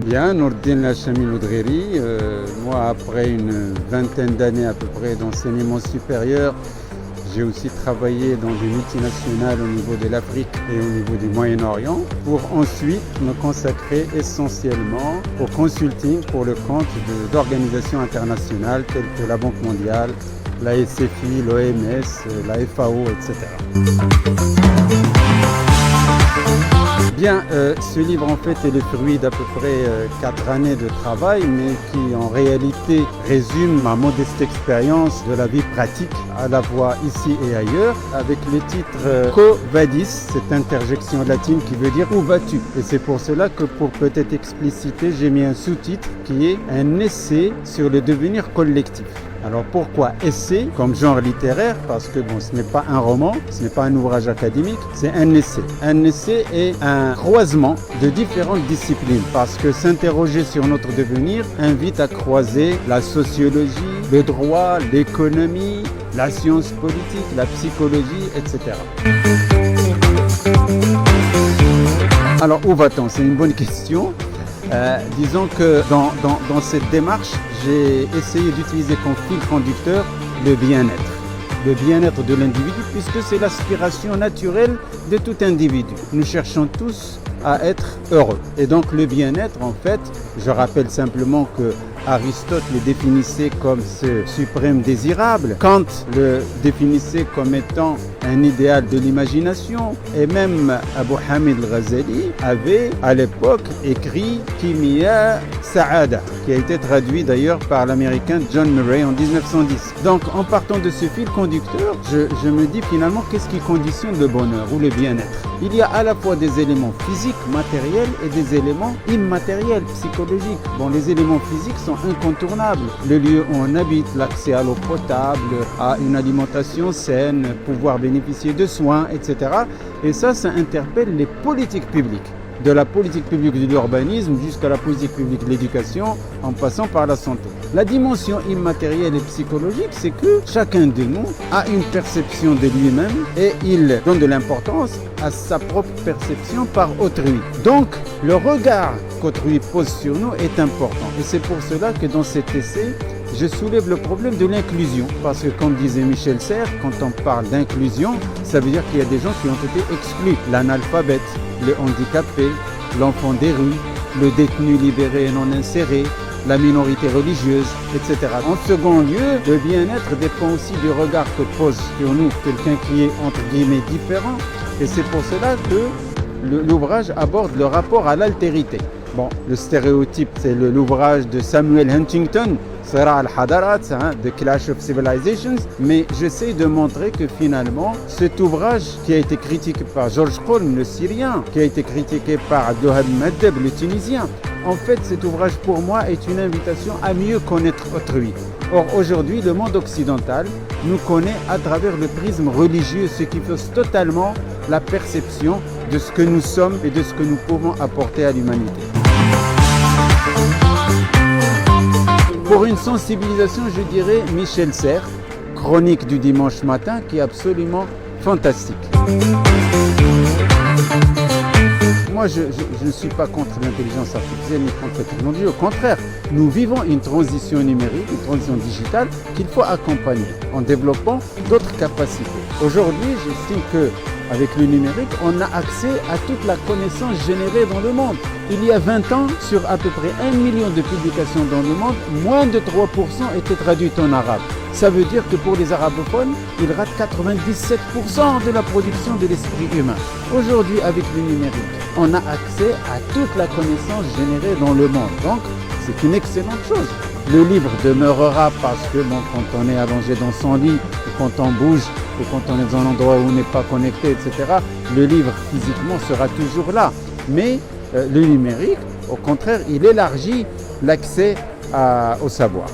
Bien, Nourdine Hachemi Loudgheri, moi après une vingtaine d'années à peu près d'enseignement supérieur, j'ai aussi travaillé dans des multinationales au niveau de l'Afrique et au niveau du Moyen-Orient pour ensuite me consacrer essentiellement au consulting pour le compte d'organisations internationales telles que la Banque mondiale, la SFI, l'OMS, la FAO, etc. Bien, ce livre en fait est le fruit d'à peu près 4 années de travail, mais qui en réalité résume ma modeste expérience de la vie pratique, à la fois ici et ailleurs, avec le titre Quo Vadis, cette interjection latine qui veut dire où vas-tu? Et c'est pour cela que pour peut-être expliciter, j'ai mis un sous-titre qui est un essai sur le devenir collectif. Alors pourquoi essai comme genre littéraire? Parce que bon, ce n'est pas un roman, ce n'est pas un ouvrage académique, c'est un essai. Un essai est un croisement de différentes disciplines parce que s'interroger sur notre devenir invite à croiser la sociologie, le droit, l'économie, la science politique, la psychologie, etc. Alors où va-t-on? C'est une bonne question. Disons que dans cette démarche, j'ai essayé d'utiliser comme fil conducteur le bien-être. Le bien-être de l'individu, puisque c'est l'aspiration naturelle de tout individu. Nous cherchons tous à être heureux. Et donc le bien-être, en fait, je rappelle simplement que Aristote le définissait comme ce suprême désirable, Kant le définissait comme étant un idéal de l'imagination, et même Abu Hamid al-Ghazali avait à l'époque écrit Kimia Sa'ada, qui a été traduit d'ailleurs par l'américain John Murray en 1910. Donc en partant de ce fil conducteur, je me dis finalement qu'est-ce qui conditionne le bonheur ou le bien-être? Il y a à la fois des éléments physiques, matériels et des éléments immatériels, psychologiques. Bon, les éléments physiques sont incontournables. Le lieu où on habite, l'accès à l'eau potable, à une alimentation saine, pouvoir bénéficier de soins, etc. Et ça interpelle les politiques publiques. De la politique publique de l'urbanisme jusqu'à la politique publique de l'éducation, en passant par la santé. La dimension immatérielle et psychologique, c'est que chacun de nous a une perception de lui-même et il donne de l'importance à sa propre perception par autrui. Donc, le regard qu'autrui pose sur nous est important. Et c'est pour cela que dans cet essai, je soulève le problème de l'inclusion. Parce que comme disait Michel Serres, quand on parle d'inclusion, ça veut dire qu'il y a des gens qui ont été exclus. L'analphabète, le handicapé, l'enfant des rues, le détenu libéré et non inséré, la minorité religieuse, etc. En second lieu, le bien-être dépend aussi du regard que pose sur nous quelqu'un qui est entre guillemets différent. Et c'est pour cela que l'ouvrage aborde le rapport à l'altérité. Bon, le stéréotype, c'est l'ouvrage de Samuel Huntington, Sira al-Hadarat, The Clash of Civilizations, mais j'essaie de montrer que finalement, cet ouvrage qui a été critiqué par Georges Kolm, le Syrien, qui a été critiqué par Abdelwahab Maddeb, le Tunisien, en fait, cet ouvrage pour moi est une invitation à mieux connaître autrui. Or, aujourd'hui, le monde occidental nous connaît à travers le prisme religieux, ce qui fausse totalement la perception de ce que nous sommes et de ce que nous pouvons apporter à l'humanité. Pour une sensibilisation, je dirais Michel Serres, Chronique du dimanche matin, qui est absolument fantastique. Moi, je ne suis pas contre l'intelligence artificielle ni contre la technologie. Au contraire, nous vivons une transition numérique, une transition digitale qu'il faut accompagner en développant d'autres capacités. Aujourd'hui, j'estime qu'avec le numérique, on a accès à toute la connaissance générée dans le monde. Il y a 20 ans, sur à peu près 1 million de publications dans le monde, moins de 3% étaient traduites en arabe. Ça veut dire que pour les arabophones, ils ratent 97% de la production de l'esprit humain. Aujourd'hui, avec le numérique, on a accès à toute la connaissance générée dans le monde. Donc, c'est une excellente chose. Le livre demeurera parce que bon, quand on est allongé dans son lit, ou quand on bouge, ou quand on est dans un endroit où on n'est pas connecté, etc., le livre physiquement sera toujours là. Mais le numérique, au contraire, il élargit l'accès au savoir.